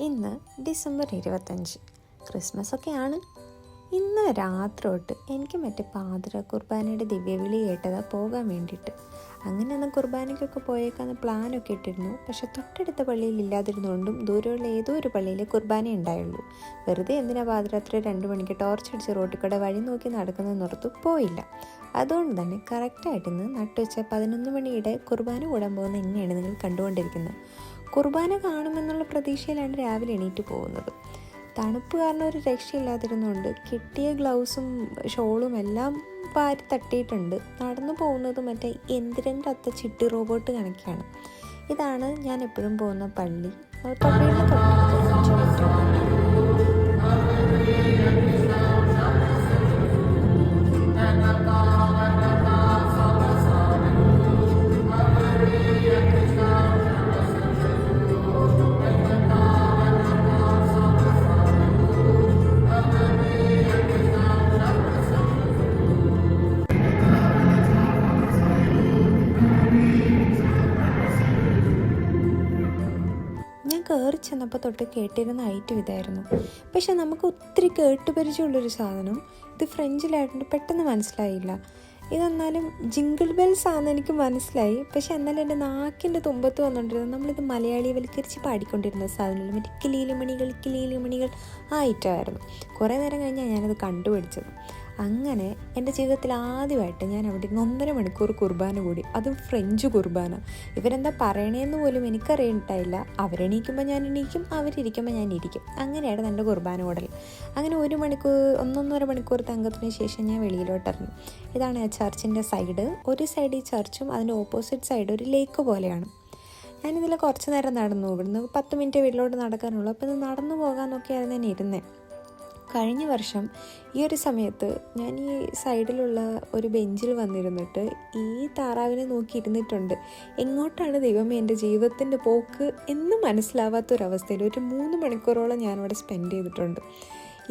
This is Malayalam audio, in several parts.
ഇന്ന് ഡിസംബർ 25 ക്രിസ്മസൊക്കെയാണ്. ഇന്ന് രാത്രി തൊട്ട് എനിക്ക് മറ്റേ പാതിര കുർബാനയുടെ ദിവ്യവിളി കേട്ടതാ പോകാൻ വേണ്ടിയിട്ട്. അങ്ങനെ ഒന്ന് കുർബാനയ്ക്കൊക്കെ പോയേക്കാന്ന് പ്ലാനൊക്കെ ഇട്ടിരുന്നു. പക്ഷെ തൊട്ടടുത്ത പള്ളിയിൽ ഇല്ലാതിരുന്നുകൊണ്ടും ദൂരെയുള്ള ഏതോ ഒരു പള്ളിയിൽ കുർബാന ഉണ്ടായുള്ളൂ. വെറുതെ എന്തിനാ പാതിരാത്രി 2 മണിക്ക് ടോർച്ചടിച്ച് റോട്ടിൽ കൂടെ വഴി നോക്കി നടക്കുന്നതെന്നോർത്തു പോയില്ല. അതുകൊണ്ട് തന്നെ കറക്റ്റായിട്ട് ഇന്ന് നട്ടുവെച്ച 11 മണിയുടെ കുർബാന കൂടാൻ പോകുന്ന എങ്ങനെയാണ് നിങ്ങൾ കണ്ടുകൊണ്ടിരിക്കുന്നത്. കുർബാന കാണുമെന്നുള്ള പ്രതീക്ഷയിലാണ് രാവിലെ എണീറ്റ് പോകുന്നത്. തണുപ്പ് കാരണം ഒരു രക്ഷയില്ലാതിരുന്നുകൊണ്ട് കിട്ടിയ ഗ്ലൗസും ഷോളും എല്ലാം വാരി തട്ടിയിട്ടുണ്ട്. നടന്നു പോകുന്നത് മറ്റേ യന്ത്രൻ്റെ അത്ത ചിട്ടി റോബോട്ട് കണക്കാണ്. ഇതാണ് ഞാൻ എപ്പോഴും പോകുന്ന പള്ളി. പള്ളിയുടെ തൊട്ടടുത്ത് കയറി ചെന്നപ്പോൾ തൊട്ട് കേട്ടിരുന്ന ഐറ്റം ഇതായിരുന്നു. പക്ഷെ നമുക്ക് ഒത്തിരി കേട്ടുപരിചയമുള്ളൊരു സാധനം. ഇത് ഫ്രഞ്ചിലായിട്ടുണ്ട്, പെട്ടെന്ന് മനസ്സിലായില്ല. ഇതെന്നാലും ജിങ്കിൾ ബെൽസ് ആണെന്ന് എനിക്ക് മനസ്സിലായി. പക്ഷെ എന്നാലും എൻ്റെ നാക്കിൻ്റെ തുമ്പത്ത് വന്നുകൊണ്ടിരുന്നത് നമ്മളിത് മലയാളിവൽക്കരിച്ച് പാടിക്കൊണ്ടിരുന്ന സാധനമല്ല, മറ്റേ കിലീലുമണികൾ ആ ഐറ്റമായിരുന്നു. കുറേ നേരം കഴിഞ്ഞാൽ ഞാനത് കണ്ടുപിടിച്ചത്. അങ്ങനെ എൻ്റെ ജീവിതത്തിൽ ആദ്യമായിട്ട് ഞാൻ അവിടെ 1.5 മണിക്കൂർ കുർബാന കൂടി, അതും ഫ്രഞ്ച് കുർബാന. ഇവരെന്താ പറയണേന്ന് പോലും എനിക്കറിയണ്ടായില്ല. അവരെണീക്കുമ്പോൾ ഞാൻ എണീക്കും, അവരിയ്ക്കുമ്പോൾ ഞാൻ ഇരിക്കും. അങ്ങനെയാണ് എൻ്റെ കുർബാന കൂടൽ. അങ്ങനെ 1.5 മണിക്കൂർ അംഗത്തിന് ശേഷം ഞാൻ വെളിയിലോട്ടിറങ്ങി. ഇതാണ് ആ ചർച്ചിൻ്റെ സൈഡ്. ഒരു സൈഡ് ഈ ചർച്ചും അതിൻ്റെ ഓപ്പോസിറ്റ് സൈഡ് ഒരു ലേക്ക് പോലെയാണ്. ഞാനിതിൽ കുറച്ച് നേരം നടന്നു. ഇവിടുന്ന് 10 മിനിറ്റ് വീട്ടിലോട്ട് നടക്കാനുള്ളൂ. അപ്പോൾ ഇത് നടന്നു പോകാമെന്നൊക്കെയായിരുന്നു ഞാൻ ഇരുന്നത്. കഴിഞ്ഞ വർഷം ഈ ഒരു സമയത്ത് ഞാൻ ഈ സൈഡിലുള്ള ഒരു ബെഞ്ചിൽ വന്നിരുന്നിട്ട് ഈ താറാവിനെ നോക്കി ഇരുന്നിട്ടുണ്ട്. എങ്ങോട്ടാണ് ദൈവമേ എൻ്റെ ജീവിതത്തിൻ്റെ പോക്ക് എന്ന് മനസ്സിലാവാത്തൊരവസ്ഥയിൽ ഒരു 3 മണിക്കൂറോളം ഞാനവിടെ സ്പെൻഡ് ചെയ്തിട്ടുണ്ട്.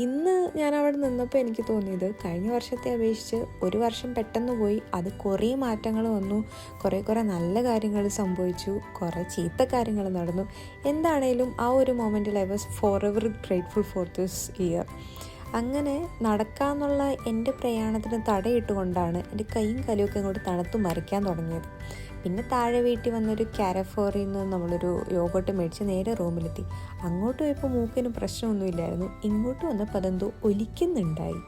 ഇന്ന് ഞാൻ അവിടെ നിന്നപ്പോൾ എനിക്ക് തോന്നിയത് കഴിഞ്ഞ വർഷത്തെ അപേക്ഷിച്ച് ഒരു വർഷം പെട്ടെന്ന് പോയി. അത് കുറേ മാറ്റങ്ങൾ വന്നു, കുറേ നല്ല കാര്യങ്ങൾ സംഭവിച്ചു, കുറേ ചീത്ത കാര്യങ്ങൾ നടന്നു. എന്താണേലും ആ ഒരു മൊമെൻറ്റിൽ I was forever grateful for this year. അങ്ങനെ നടക്കാമെന്നുള്ള എൻ്റെ പ്രയാണത്തിന് തടയിട്ടുകൊണ്ടാണ് എൻ്റെ കൈയും കലുമൊക്കെ ഇങ്ങോട്ട് തണുത്ത് മറിക്കാൻ തുടങ്ങിയത്. പിന്നെ താഴെ വീട്ടിൽ വന്നൊരു കാരഫോറിൽ നിന്ന് നമ്മളൊരു യോഗോട്ട് മേടിച്ച് നേരെ റൂമിലെത്തി. അങ്ങോട്ട് പോയപ്പോൾ മൂക്കിന് പ്രശ്നമൊന്നുമില്ലായിരുന്നു. ഇങ്ങോട്ട് വന്നപ്പോൾ അതെന്തോ ഒലിക്കുന്നുണ്ടായി.